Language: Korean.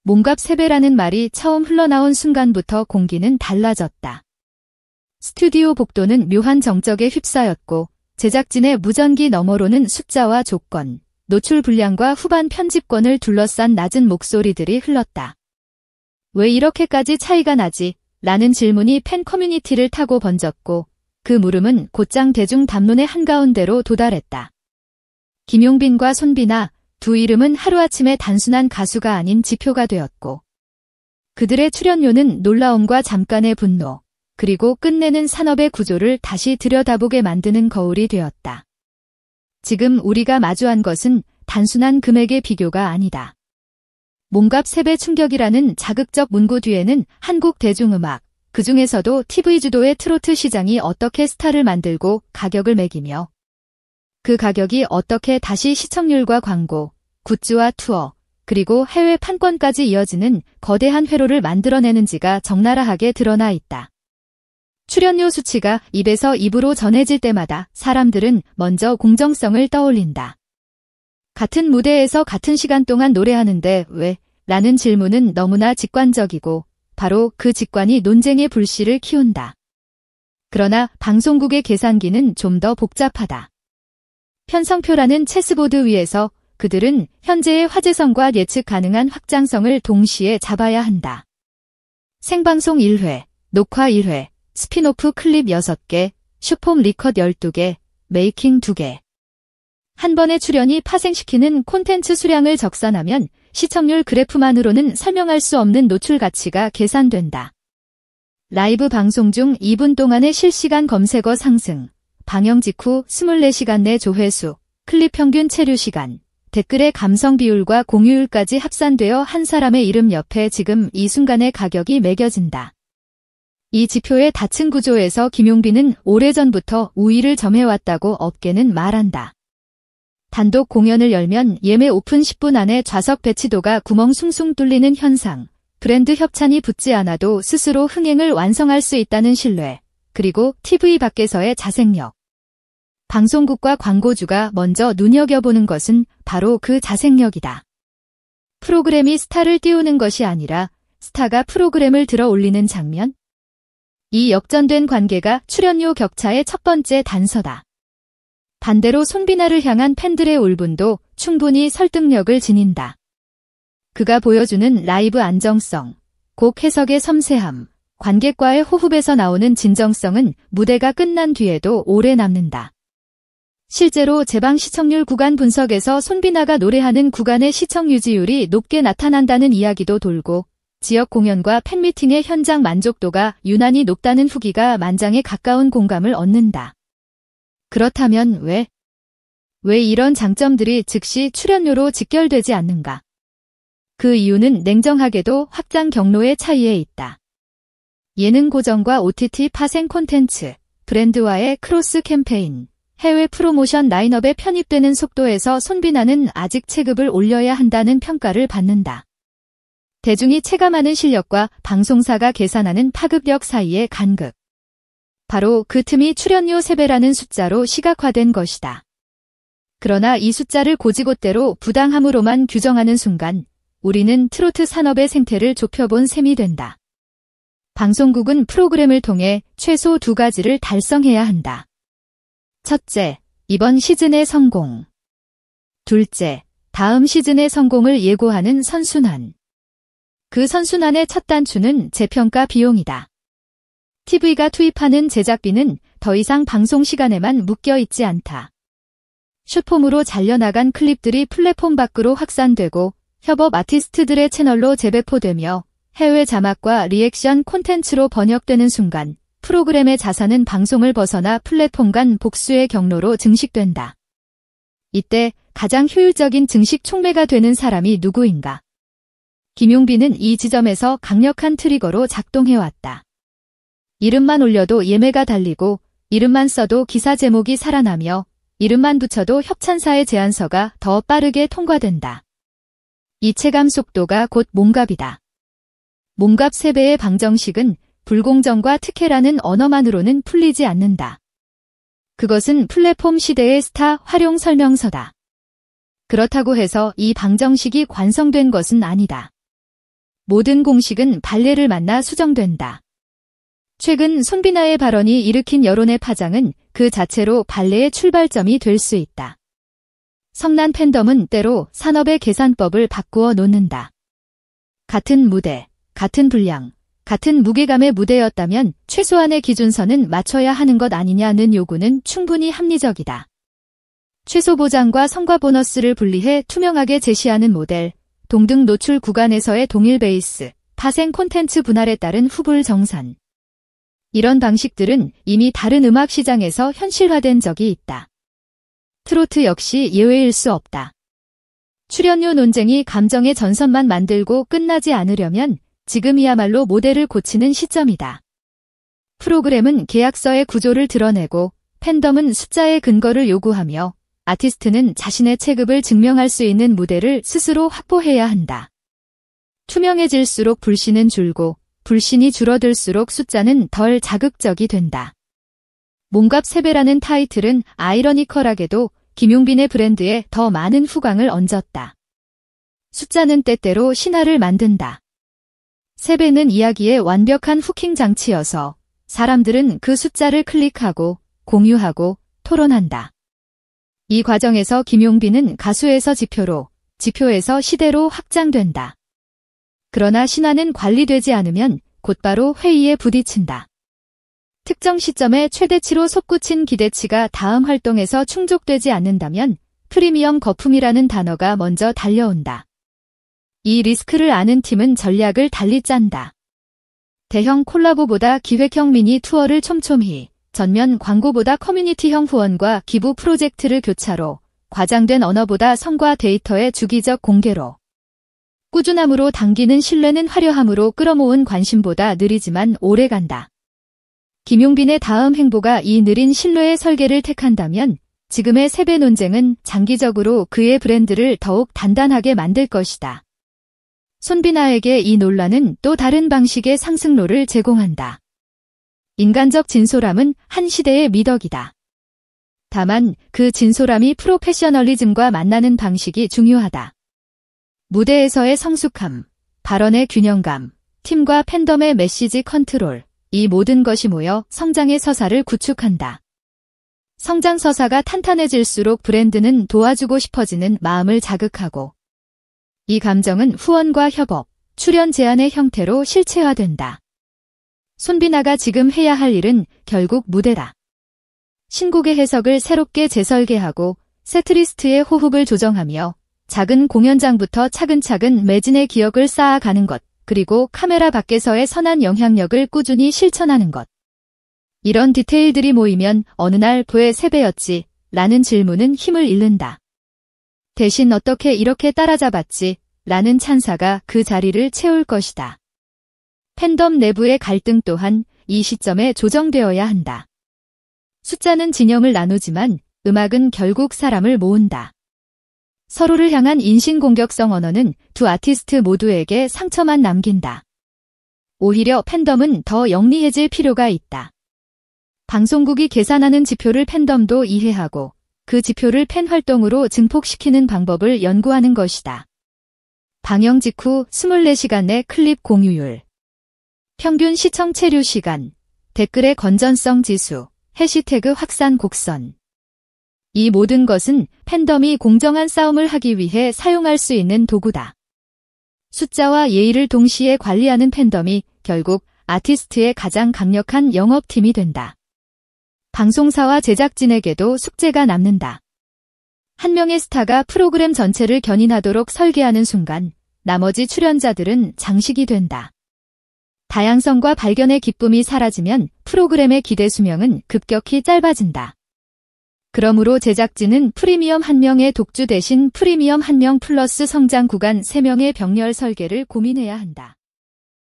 몸값 3배라는 말이 처음 흘러나온 순간부터 공기는 달라졌다. 스튜디오 복도는 묘한 정적에 휩싸였고 제작진의 무전기 너머로는 숫자와 조건, 노출 분량과 후반 편집권을 둘러싼 낮은 목소리들이 흘렀다. 왜 이렇게까지 차이가 나지? 라는 질문이 팬 커뮤니티를 타고 번졌고 그 물음은 곧장 대중 담론의 한가운데로 도달했다. 김용빈과 손비나 두 이름은 하루아침에 단순한 가수가 아닌 지표가 되었고 그들의 출연료는 놀라움과 잠깐의 분노, 그리고 끝내는 산업의 구조를 다시 들여다보게 만드는 거울이 되었다. 지금 우리가 마주한 것은 단순한 금액의 비교가 아니다. 몸값 3배 충격이라는 자극적 문구 뒤에는 한국 대중음악, 그 중에서도 TV 주도의 트로트 시장이 어떻게 스타를 만들고 가격을 매기며 그 가격이 어떻게 다시 시청률과 광고, 굿즈와 투어, 그리고 해외 판권까지 이어지는 거대한 회로를 만들어내는지가 적나라하게 드러나 있다. 출연료 수치가 입에서 입으로 전해질 때마다 사람들은 먼저 공정성을 떠올린다. 같은 무대에서 같은 시간 동안 노래하는데 왜? 라는 질문은 너무나 직관적이고 바로 그 직관이 논쟁의 불씨를 키운다. 그러나 방송국의 계산기는 좀 더 복잡하다. 편성표라는 체스보드 위에서 그들은 현재의 화제성과 예측 가능한 확장성을 동시에 잡아야 한다. 생방송 1회, 녹화 1회, 스피노프 클립 6개, 슈폼 리컷 12개, 메이킹 2개. 한 번의 출연이 파생시키는 콘텐츠 수량을 적산하면 시청률 그래프만으로는 설명할 수 없는 노출 가치가 계산된다. 라이브 방송 중 2분 동안의 실시간 검색어 상승, 방영 직후 24시간 내 조회수, 클립 평균 체류 시간, 댓글의 감성 비율과 공유율까지 합산되어 한 사람의 이름 옆에 지금 이 순간의 가격이 매겨진다. 이 지표의 다층 구조에서 김용빈은 오래전부터 우위를 점해왔다고 업계는 말한다. 단독 공연을 열면 예매 오픈 10분 안에 좌석 배치도가 구멍 숭숭 뚫리는 현상, 브랜드 협찬이 붙지 않아도 스스로 흥행을 완성할 수 있다는 신뢰, 그리고 TV 밖에서의 자생력. 방송국과 광고주가 먼저 눈여겨보는 것은 바로 그 자생력이다. 프로그램이 스타를 띄우는 것이 아니라 스타가 프로그램을 들어 올리는 장면? 이 역전된 관계가 출연료 격차의 첫 번째 단서다. 반대로 손비나를 향한 팬들의 울분도 충분히 설득력을 지닌다. 그가 보여주는 라이브 안정성, 곡 해석의 섬세함, 관객과의 호흡에서 나오는 진정성은 무대가 끝난 뒤에도 오래 남는다. 실제로 재방 시청률 구간 분석에서 손비나가 노래하는 구간의 시청 유지율이 높게 나타난다는 이야기도 돌고 지역 공연과 팬미팅의 현장 만족도가 유난히 높다는 후기가 만장에 가까운 공감을 얻는다. 그렇다면 왜 이런 장점들이 즉시 출연료로 직결되지 않는가? 그 이유는 냉정하게도 확장 경로의 차이에 있다. 예능 고정과 OTT 파생 콘텐츠, 브랜드와의 크로스 캠페인, 해외 프로모션 라인업에 편입되는 속도에서 손비나는 아직 체급을 올려야 한다는 평가를 받는다. 대중이 체감하는 실력과 방송사가 계산하는 파급력 사이의 간극. 바로 그 틈이 출연료 3배라는 숫자로 시각화된 것이다. 그러나 이 숫자를 고지곳대로 부당함으로만 규정하는 순간 우리는 트로트 산업의 생태를 좁혀본 셈이 된다. 방송국은 프로그램을 통해 최소 2가지를 달성해야 한다. 첫째, 이번 시즌의 성공. 둘째, 다음 시즌의 성공을 예고하는 선순환. 그 선순환의 첫 단추는 재평가 비용이다. TV가 투입하는 제작비는 더 이상 방송 시간에만 묶여 있지 않다. 숏폼으로 잘려나간 클립들이 플랫폼 밖으로 확산되고 협업 아티스트들의 채널로 재배포되며 해외 자막과 리액션 콘텐츠로 번역되는 순간 프로그램의 자산은 방송을 벗어나 플랫폼 간 복수의 경로로 증식된다. 이때 가장 효율적인 증식 촉매가 되는 사람이 누구인가? 김용빈은 이 지점에서 강력한 트리거로 작동해왔다. 이름만 올려도 예매가 달리고 이름만 써도 기사 제목이 살아나며 이름만 붙여도 협찬사의 제안서가 더 빠르게 통과된다. 이 체감 속도가 곧 몸값이다. 몸값 3배의 방정식은 불공정과 특혜라는 언어만으로는 풀리지 않는다. 그것은 플랫폼 시대의 스타 활용 설명서다. 그렇다고 해서 이 방정식이 관성된 것은 아니다. 모든 공식은 발레를 만나 수정된다. 최근 손비나의 발언이 일으킨 여론의 파장은 그 자체로 발레의 출발점이 될 수 있다. 성난 팬덤은 때로 산업의 계산법을 바꾸어 놓는다. 같은 무대, 같은 분량, 같은 무게감의 무대였다면 최소한의 기준선은 맞춰야 하는 것 아니냐는 요구는 충분히 합리적이다. 최소 보장과 성과 보너스를 분리해 투명하게 제시하는 모델, 동등 노출 구간에서의 동일 베이스, 파생 콘텐츠 분할에 따른 후불 정산. 이런 방식들은 이미 다른 음악 시장에서 현실화된 적이 있다. 트로트 역시 예외일 수 없다. 출연료 논쟁이 감정의 전선만 만들고 끝나지 않으려면 지금이야말로 모델을 고치는 시점이다. 프로그램은 계약서의 구조를 드러내고 팬덤은 숫자의 근거를 요구하며 아티스트는 자신의 체급을 증명할 수 있는 무대를 스스로 확보해야 한다. 투명해질수록 불신은 줄고 불신이 줄어들수록 숫자는 덜 자극적이 된다. 몸값 3배라는 타이틀은 아이러니컬하게도 김용빈의 브랜드에 더 많은 후광을 얹었다. 숫자는 때때로 신화를 만든다. 3배는 이야기의 완벽한 후킹 장치여서 사람들은 그 숫자를 클릭하고 공유하고 토론한다. 이 과정에서 김용빈은 가수에서 지표로, 지표에서 시대로 확장된다. 그러나 신화는 관리되지 않으면 곧바로 회의에 부딪힌다. 특정 시점에 최대치로 솟구친 기대치가 다음 활동에서 충족되지 않는다면 프리미엄 거품이라는 단어가 먼저 달려온다. 이 리스크를 아는 팀은 전략을 달리 짠다. 대형 콜라보보다 기획형 미니 투어를 촘촘히, 전면 광고보다 커뮤니티형 후원과 기부 프로젝트를 교차로, 과장된 언어보다 성과 데이터의 주기적 공개로. 꾸준함으로 당기는 신뢰는 화려함으로 끌어모은 관심보다 느리지만 오래간다. 김용빈의 다음 행보가 이 느린 신뢰의 설계를 택한다면 지금의 3배 논쟁은 장기적으로 그의 브랜드를 더욱 단단하게 만들 것이다. 손비나에게 이 논란은 또 다른 방식의 상승로를 제공한다. 인간적 진솔함은 한 시대의 미덕이다. 다만 그 진솔함이 프로페셔널리즘과 만나는 방식이 중요하다. 무대에서의 성숙함, 발언의 균형감, 팀과 팬덤의 메시지 컨트롤, 이 모든 것이 모여 성장의 서사를 구축한다. 성장 서사가 탄탄해질수록 브랜드는 도와주고 싶어지는 마음을 자극하고 이 감정은 후원과 협업, 출연 제안의 형태로 실체화된다. 손비나가 지금 해야 할 일은 결국 무대다. 신곡의 해석을 새롭게 재설계하고 세트리스트의 호흡을 조정하며 작은 공연장부터 차근차근 매진의 기억을 쌓아가는 것, 그리고 카메라 밖에서의 선한 영향력을 꾸준히 실천하는 것. 이런 디테일들이 모이면 어느 날 왜 3배였지? 라는 질문은 힘을 잃는다. 대신 어떻게 이렇게 따라잡았지? 라는 찬사가 그 자리를 채울 것이다. 팬덤 내부의 갈등 또한 이 시점에 조정되어야 한다. 숫자는 진영을 나누지만 음악은 결국 사람을 모은다. 서로를 향한 인신공격성 언어는 두 아티스트 모두에게 상처만 남긴다. 오히려 팬덤은 더 영리해질 필요가 있다. 방송국이 계산하는 지표를 팬덤도 이해하고 그 지표를 팬 활동으로 증폭시키는 방법을 연구하는 것이다. 방영 직후 24시간 내 클립 공유율, 평균 시청 체류 시간, 댓글의 건전성 지수, 해시태그 확산 곡선. 이 모든 것은 팬덤이 공정한 싸움을 하기 위해 사용할 수 있는 도구다. 숫자와 예의를 동시에 관리하는 팬덤이 결국 아티스트의 가장 강력한 영업팀이 된다. 방송사와 제작진에게도 숙제가 남는다. 한 명의 스타가 프로그램 전체를 견인하도록 설계하는 순간 나머지 출연자들은 장식이 된다. 다양성과 발견의 기쁨이 사라지면 프로그램의 기대 수명은 급격히 짧아진다. 그러므로 제작진은 프리미엄 1명의 독주 대신 프리미엄 1명 플러스 성장 구간 3명의 병렬 설계를 고민해야 한다.